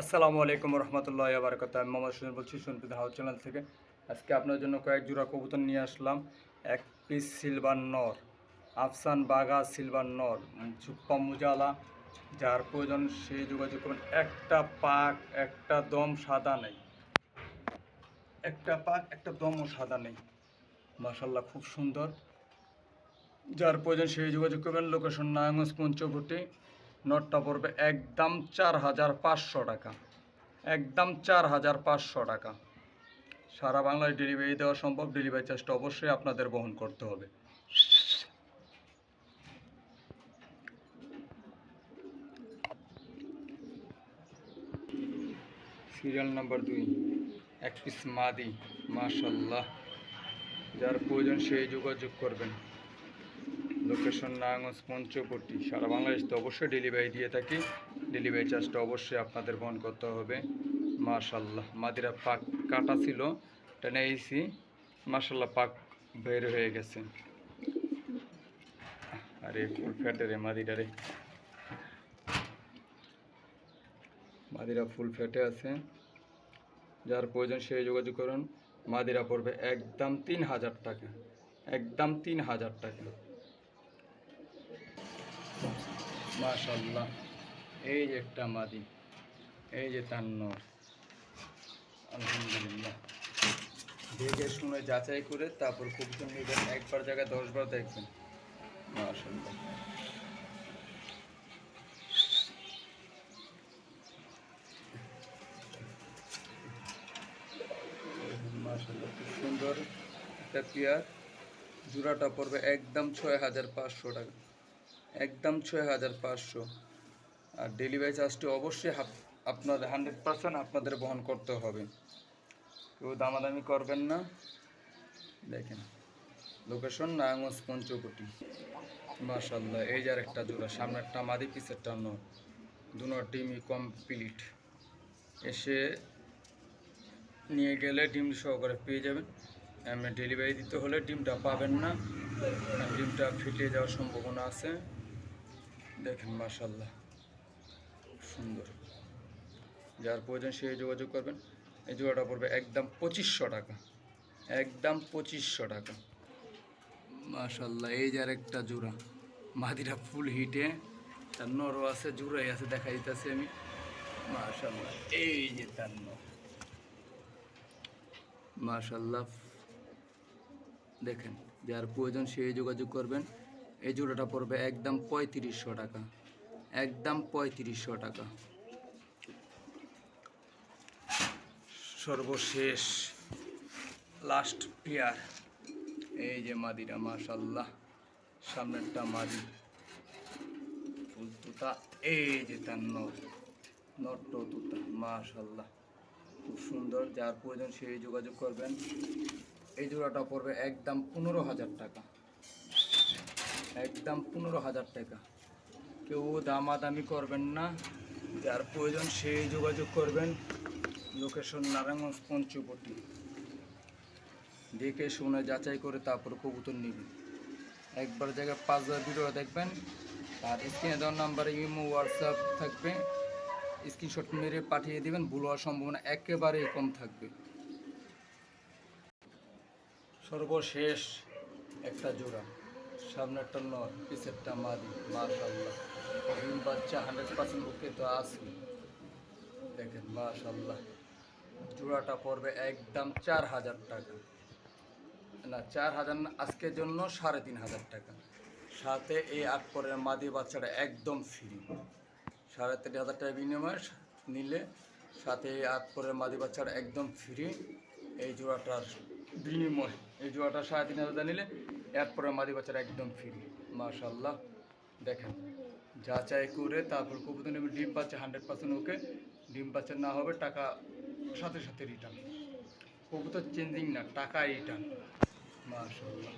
আসসালামু আলাইকুম রহমতুল্লাহ বারকাত। আমি মোহাম্মদ সুজন বলছি সুনপিত হাউস চ্যানেল থেকে। আজকে আপনার জন্য কয়েক জোড়া কবুতর নিয়ে আসলাম। এক পিস সিলভার নর, আফসান বাগা সিলভার নর, চুপ্পা মুজালা, যার প্রয়োজন সেই যোগাযোগ করবেন। একটা পাক একটা দম সাদা নেই, একটা পাক একটা দমও সাদা নেই, মাশাল্লাহ খুব সুন্দর। যার প্রয়োজন সেই যোগাযোগ করবেন। লোকেশন নারায়ণগঞ্জ পঞ্চবটি। নটটা পড়বে একদম 4,500 টাকা, একদম 4,500 টাকা। সারা বাংলায় ডেলিভারি দেওয়া সম্ভব। ডেলিভারি চার্জটা অবশ্যই আপনাদের বহন করতে হবে। সিরিয়াল নাম্বার 2, এক পিস মাদি, মাশাল্লাহ। যার প্রয়োজন সেই যোগাযোগ করবেন। লোকেশন নারায়ণগঞ্জ পঞ্চবটি। সারা বাংলাদেশ তো অবশ্যই ডেলিভারি দিয়ে থাকি। ডেলিভারি চার্জটা অবশ্যই আপনাদের বহন করতে হবে। মাশাল্লাহ, মাদিরা পাক কাটা ছিল, এটা নিয়েছি, মাশাল্লাহ পাক বের হয়ে গেছে। আরে ফুল ফ্যাটে রে মাদিরা রে, মাদিরা ফুল ফ্যাটে আছে। যার প্রয়োজন সেই যোগাযোগ করুন। মাদিরা পড়বে একদম 3,000 টাকা, একদম 3,000 টাকা। মাশাল্লাহ, এই যে একটা মাদি, এই যে তার নর। আলহামদুলিল্লাহ, দেখে শুনে যাচাই করে তারপর কবুতর নেবেন। একবার জায়গায় 10 বার দেখবেন। মাশাল্লাহ, মাশাল্লাহ খুব সুন্দর একটা পেয়ার। জোড়াটা পড়বে একদম 6,500 টাকা, একদম 6,500। আর ডেলিভারি চার্জটি অবশ্যই আপনাদের 100% আপনাদের বহন করতে হবে। কেউ দামাদামি করবেন না। দেখেন, লোকেশন নারায়ণগঞ্জ পঞ্চবটি। মাশাল্লাহ, এই যে একটা জোড়া, সামনেরটা মাদি পিছেরটা নর, দুনোর ডিমই কমপ্লিট। এসে নিয়ে গেলে ডিম সহকারে পেয়ে যাবেন। এমনি ডেলিভারি দিতে হলে ডিমটা পাবেন না, ডিমটা ফেটে যাওয়ার সম্ভাবনা আছে। দেখেন মাশাল্লাহ, খুব সুন্দর। যার প্রয়োজন সেই যোগাযোগ করবেন। এই জোড়াটা পড়বে একদম 2,500 টাকা, একদম 2,500 টাকা। মাশাল্লাহ, এই যে আরেকটা জোড়া, মাদিরা ফুল হিটে, তার নরও আছে, জোড়াই আছে, দেখা দিতেছি আমি। মাশাল্লাহ, এই যে তার নর, মাশাল্লাহ। দেখেন, যার প্রয়োজন সেই যোগাযোগ করবেন। এই জোড়াটা পড়বে একদম 3,500 টাকা, একদম 3,500 টাকা। সর্বশেষ লাস্ট পেয়ার, এই যে মাদিরা, মাশাল্লাহ, সামনেরটা মাদি ফুল তুতা, এই যে তার নর, নট্ট তুতা, মাশাল্লাহ খুব সুন্দর। যার প্রয়োজন সেই যোগাযোগ করবেন। এই জোড়াটা পড়বে একদম 15,000 টাকা, একদম 15,000 টাকা। কেউ দামাদামি করবেন না। যার প্রয়োজন সেই যোগাযোগ করবেন। লোকেশন নারায়ণগঞ্জ পঞ্চবটি। দেখে শুনে যাচাই করে তারপর কবুতর নেবেন। একবার জায়গায় 5বার ভিডিও দেখবেন। আর স্ক্রিনে দেওয়ার নাম্বারে ইমো হোয়াটসঅ্যাপ থাকবে, স্ক্রিনশট মেরে পাঠিয়ে দেবেন। ভুল হওয়ার সম্ভাবনা একেবারেই কম থাকবে। সর্বশেষ একটা জোড়া, সামনেরটা নর, পিছেরটা মাদি, মাশাল্লাহ ডিম বাচ্চা 100% ওকে তো আছে। দেখেন মাশাল্লাহ, জোড়াটা পড়বে একদম 4,000 টাকা, না 4,000 না, আজকের জন্য 3,500 টাকা। সাথে এই 8 পরের মাদি বাচ্চাটা একদম ফ্রি। 3,500 টাকা বিনিময়ে নিলে সাথে এই 8 পরের মাদি বাচ্চাটা একদম ফ্রি। এই জোড়াটার বিনিময়, এই জোড়াটা 3,500 নিলে 8 পরের মাদি বাচ্চাটা একদম ফ্রি। মাশাল্লাহ, দেখেন যাচাই করে তারপর কবুতর নেবে। ডিম বাচ্চা 100% ওকে, ডিম বাচ্চা না হবে টাকা সাথে সাথে রিটার্ন। কবুতর চেঞ্জিং না, টাকা রিটার্ন। মাশাল্লাহ।